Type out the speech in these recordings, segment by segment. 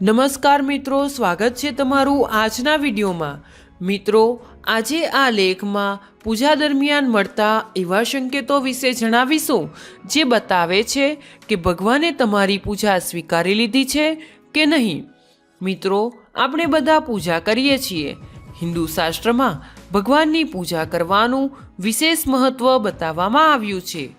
નમસ્કાર મિત્રો, સ્વાગત છે તમારું આજના વિડીયોમાં। મિત્રો, આજે આ લેખમાં પૂજા દરમિયાન મળતા એવા સંકેતો વિશે જણાવીશું જે બતાવે છે કે ભગવાને તમારી પૂજા સ્વીકારી લીધી છે કે નહીં। મિત્રો, આપણે બધા પૂજા કરીએ છીએ। હિન્દુ શાસ્ત્રમાં ભગવાનની પૂજા કરવાનું વિશેષ મહત્ત્વ બતાવવામાં આવ્યું છે।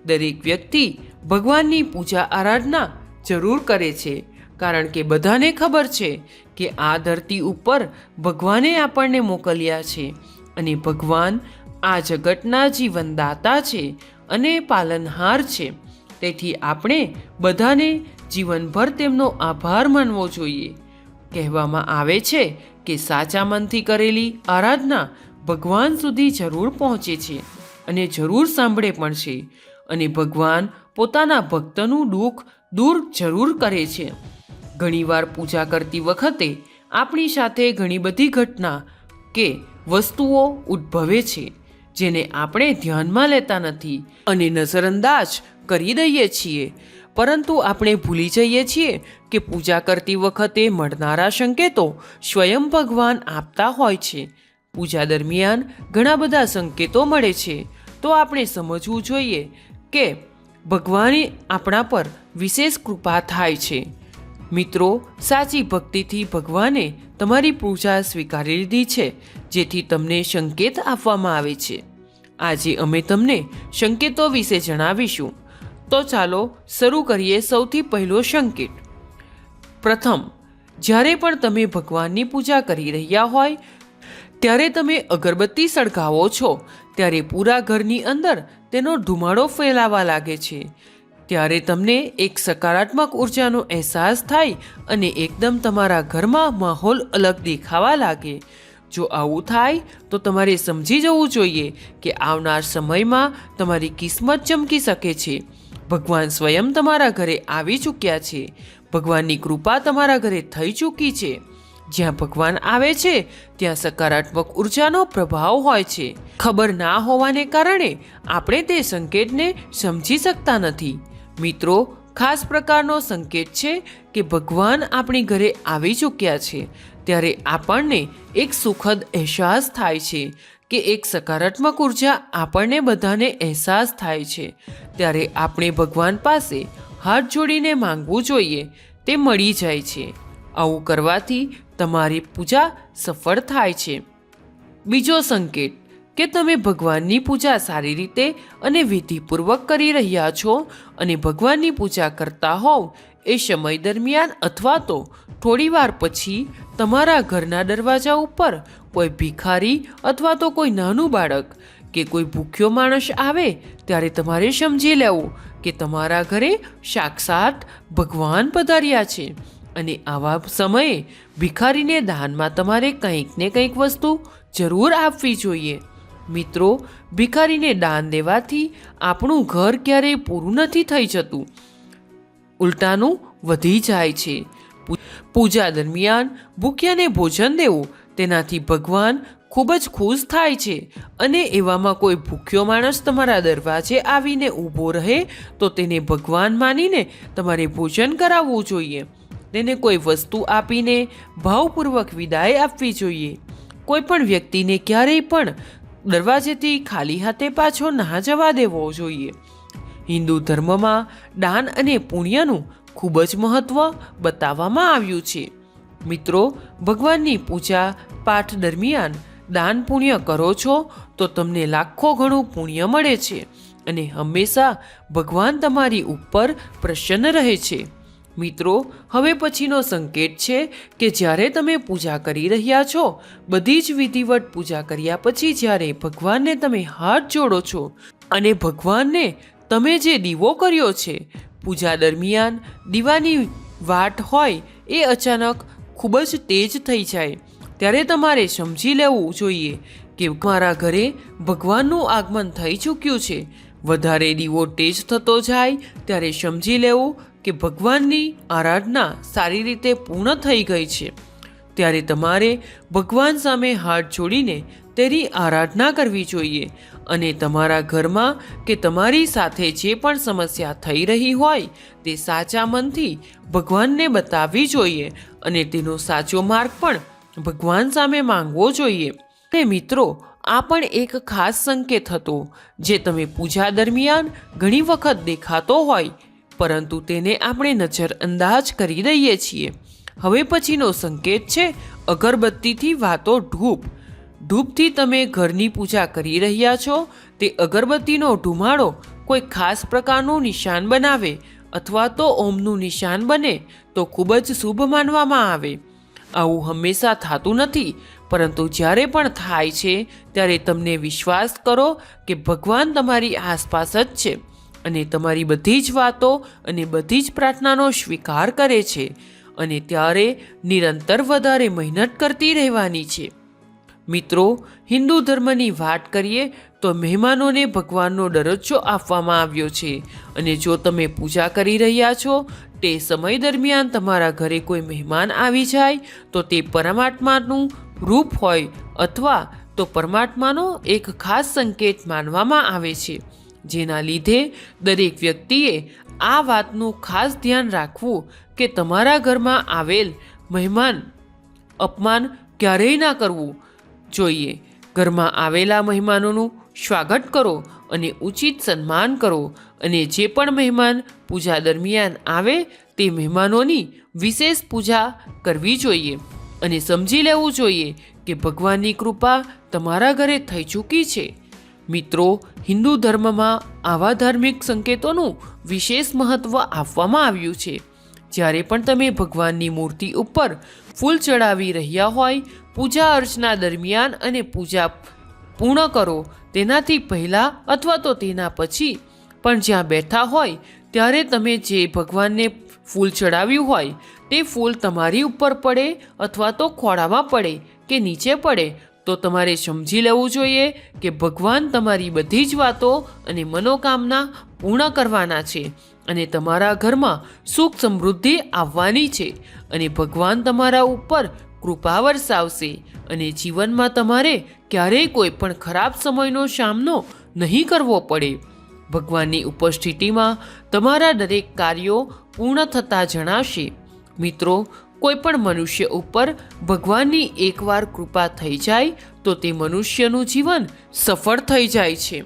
દરેક વ્યક્તિ ભગવાનની પૂજા આરાધના જરૂર કરે છે, કારણ કે બધાને ખબર છે કે આ ધરતી ઉપર ભગવાને આપણને મોકલ્યા છે અને ભગવાન આ જગતના જીવનદાતા છે અને પાલનહાર છે। તેથી આપણે બધાને જીવનભર તેમનો આભાર માનવો જોઈએ। કહેવામાં આવે છે કે સાચા મનથી કરેલી આરાધના ભગવાન સુધી જરૂર પહોંચે છે અને જરૂર સાંભળે પણ છે, અને ભગવાન પોતાના ભક્તનું દુઃખ દૂર જરૂર કરે છે। ઘણીવાર પૂજા કરતી વખતે આપણી સાથે ઘણી બધી ઘટના કે વસ્તુઓ ઉદ્ભવે છે જેને આપણે ધ્યાનમાં લેતા નથી અને નજરઅંદાજ કરી દઈએ છીએ, પરંતુ આપણે ભૂલી જઈએ છીએ કે પૂજા કરતી વખતે મળનારા સંકેતો સ્વયં ભગવાન આપતા હોય છે। પૂજા દરમિયાન ઘણા બધા સંકેતો મળે છે, તો આપણે સમજવું જોઈએ કે ભગવાને આપણા પર વિશેષ કૃપા થાય છે। મિત્રો, સાચી ભક્તિથી ભગવાને તમારી પૂજા સ્વીકારી લીધી છે, જેથી તમને સંકેત આપવામાં આવે છે। આજે અમે તમને સંકેતો વિશે જણાવીશું, તો ચાલો શરૂ કરીએ। સૌથી પહેલો સંકેત। પ્રથમ, જ્યારે પણ તમે ભગવાનની પૂજા કરી રહ્યા હોય ત્યારે તમે અગરબત્તી સળગાવો છો ત્યારે પૂરા ઘરની અંદર તેનો ધુમાડો ફેલાવા લાગે છે। ત્યારે તમને એક સકારાત્મક ઉર્જાનો અહેસાસ થાય અને એકદમ તમારા ઘરમાં માહોલ અલગ દેખાવા લાગે। જો આવું થાય તો તમારે સમજી જવું જોઈએ કે આવનાર સમયમાં તમારી કિસ્મત ચમકી શકે છે। ભગવાન સ્વયં તમારા ઘરે આવી ચૂક્યા છે। ભગવાનની કૃપા તમારા ઘરે થઈ ચૂકી છે। જ્યાં ભગવાન આવે છે ત્યાં સકારાત્મક ઉર્જાનો પ્રભાવ હોય છે। ખબર ના હોવાને કારણે આપણે તે સંકેતને સમજી શકતા નથી। મિત્રો, ખાસ પ્રકારનો સંકેત છે કે ભગવાન આપણી ઘરે આવી ચૂક્યા છે ત્યારે આપણને એક સુખદ અહેસાસ થાય છે કે એક સકારાત્મક ઉર્જા આપણને બધાને અહેસાસ થાય છે। ત્યારે આપણે ભગવાન પાસે હાથ જોડીને માંગવું જોઈએ, તે મળી જાય છે। આવું કરવાથી તમારી પૂજા સફળ થાય છે। બીજો સંકેત કે તમે ભગવાનની પૂજા સારી રીતે અને વિધિપૂર્વક કરી રહ્યા છો અને ભગવાનની પૂજા કરતા હોવ એ સમય દરમિયાન અથવા તો થોડી વાર પછી તમારા ઘરના દરવાજા ઉપર કોઈ ભિખારી અથવા તો કોઈ નાનું બાળક કે કોઈ ભૂખ્યો માણસ આવે ત્યારે તમારે સમજી લેવું કે તમારા ઘરે સાક્ષાત ભગવાન પધાર્યા છે, અને આવા સમયે ભિખારીને દાનમાં તમારે કંઈક ને કંઈક વસ્તુ જરૂર આપવી જોઈએ। મિત્રો, ભિખારીને દાન દેવાથી આપણું ઘર ક્યારેય પૂરું નથી થઈ જતું, ઉલટાનું વધી જાય છે। પૂજા દરમિયાન ભૂખ્યાને ભોજન દેવું, તેનાથી ભગવાન ખૂબ જ ખુશ થાય છે, અને એવામાં કોઈ ભૂખ્યો માણસ તમારા દરવાજે આવીને ઊભો રહે તો તેને ભગવાન માનીને તમારે ભોજન કરાવવું જોઈએ। તેને કોઈ વસ્તુ આપીને ભાવપૂર્વક વિદાય આપવી જોઈએ। કોઈ પણ વ્યક્તિને ક્યારેય પણ દરવાજેથી ખાલી હાથે પાછો ના જવા દેવો જોઈએ। હિન્દુ ધર્મમાં દાન અને પુણ્યનું ખૂબ જ મહત્ત્વ બતાવવામાં આવ્યું છે। મિત્રો, ભગવાનની પૂજા પાઠ દરમિયાન દાન પુણ્ય કરો છો તો તમને લાખો ગણું પુણ્ય મળે છે અને હંમેશા ભગવાન તમારી ઉપર પ્રસન્ન રહે છે। મિત્રો, હવે પછીનો સંકેત છે કે જ્યારે તમે પૂજા કરી રહ્યા છો, બધી જ વિધિવત પૂજા કર્યા પછી જ્યારે ભગવાનને તમે હાથ જોડો છો અને ભગવાનને તમે જે દીવો કર્યો છે, પૂજા દરમિયાન દીવાની વાટ હોય એ અચાનક ખૂબ જ તેજ થઈ જાય, ત્યારે તમારે સમજી લેવું જોઈએ કે મારા ઘરે ભગવાનનું આગમન થઈ ચૂક્યું છે। વધારે દીવો તેજ થતો જાય ત્યારે સમજી લેવું કે ભગવાનની આરાધના સારી રીતે પૂર્ણ થઈ ગઈ છે। ત્યારે તમારે ભગવાન સામે હાથ જોડીને તેની આરાધના કરવી જોઈએ અને તમારા ઘરમાં કે તમારી સાથે જે પણ સમસ્યા થઈ રહી હોય તે સાચા મનથી ભગવાનને બતાવવી જોઈએ અને તેનો સાચો માર્ગ પણ ભગવાન સામે માંગવો જોઈએ. અને મિત્રો, આ પણ એક ખાસ સંકેત હતો જે તમે પૂજા દરમિયાન ઘણી વખત દેખાતો હોય, પરંતુ તેને આપણે નજરઅંદાજ કરી દઈએ છીએ. હવે પછીનો સંકેત છે અગરબત્તીથી વાતો ધૂપ. ધૂપથી તમે ઘરની પૂજા કરી રહ્યા છો તે અગરબત્તીનો ધુમાડો કોઈ ખાસ પ્રકારનું નિશાન બનાવે અથવા તો ઓમનું નિશાન બને તો ખૂબ જ શુભ માનવામાં આવે. આવું હંમેશા થતું નથી, પરંતુ જ્યારે પણ થાય છે ત્યારે તમને વિશ્વાસ કરો કે ભગવાન તમારી આસપાસ જ છે અને તમારી બધી જ વાતો અને બધી જ પ્રાર્થનાનો સ્વીકાર કરે છે અને ત્યારે નિરંતર વધારે મહેનત કરતી રહેવાની છે. મિત્રો, હિન્દુ ધર્મની વાત કરીએ તો મહેમાનોને ભગવાનનો દરજ્જો આપવામાં આવ્યો છે અને જો તમે પૂજા કરી રહ્યા છો તે સમય દરમિયાન તમારા ઘરે કોઈ મહેમાન આવી જાય તો તે પરમાત્માનું રૂપ હોય અથવા તો પરમાત્માનો એક ખાસ સંકેત માનવામાં આવે છે, જેના લીધે દરેક વ્યક્તિએ આ વાતનું ખાસ ધ્યાન રાખવું કે તમારા ઘરમાં આવેલ મહેમાન અપમાન ક્યારેય ના કરવું જોઈએ. ઘરમાં આવેલા મહેમાનોનું સ્વાગત કરો અને ઉચિત સન્માન કરો અને જે પણ મહેમાન પૂજા દરમિયાન આવે તે મહેમાનોની વિશેષ પૂજા કરવી જોઈએ અને સમજી લેવું જોઈએ કે ભગવાનની કૃપા તમારા ઘરે થઈ ચૂકી છે. મિત્રો, હિન્દુ ધર્મમાં આવા ધાર્મિક સંકેતોનું વિશેષ મહત્ત્વ આપવામાં આવ્યું છે. જ્યારે પણ તમે ભગવાનની મૂર્તિ ઉપર ફૂલ ચડાવી રહ્યા હોય, પૂજા અર્ચના દરમિયાન અને પૂજા પૂર્ણ કરો તેનાથી પહેલાં અથવા તો તેના પછી પણ જ્યાં બેઠા હોય ત્યારે તમે જે ભગવાનને ફૂલ ચડાવ્યું હોય તે ફૂલ તમારી ઉપર પડે અથવા તો ખોળામાં પડે કે નીચે પડે તો તમારે સમજી લેવું જોઈએ કે ભગવાન તમારી બધી જ વાતો અને મનોકામના પૂર્ણ કરવાના છે અને તમારા ઘરમાં સુખ સમૃદ્ધિ આવવાની છે અને ભગવાન તમારા ઉપર કૃપા વરસાવશે અને જીવનમાં તમારે ક્યારેય કોઈ પણ ખરાબ સમયનો સામનો નહીં કરવો પડે. ભગવાનની ઉપસ્થિતિમાં તમારા દરેક કાર્યો પૂર્ણ થતા જણાશે. મિત્રો, કોઈ પણ મનુષ્ય ઉપર ભગવાનની એકવાર કૃપા થઈ જાય તો તે મનુષ્યનું જીવન સફળ થઈ જાય છે.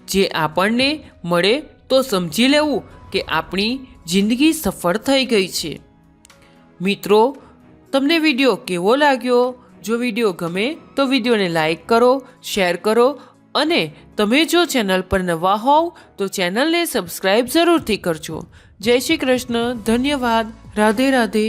જે આપણને મળે તો સમજી લેવું કે આપણી જિંદગી સફળ થઈ ગઈ છે. મિત્રો, તમને વિડીયો કેવો લાગ્યો? જો વિડીયો ગમે તો વિડીયોને લાઈક કરો, શેર કરો અને તમે જો ચેનલ પર નવા હોવ તો ચેનલને સબસ્ક્રાઈબ જરૂરથી કરજો. જય શ્રી કૃષ્ણ. ધન્યવાદ. રાધે રાધે.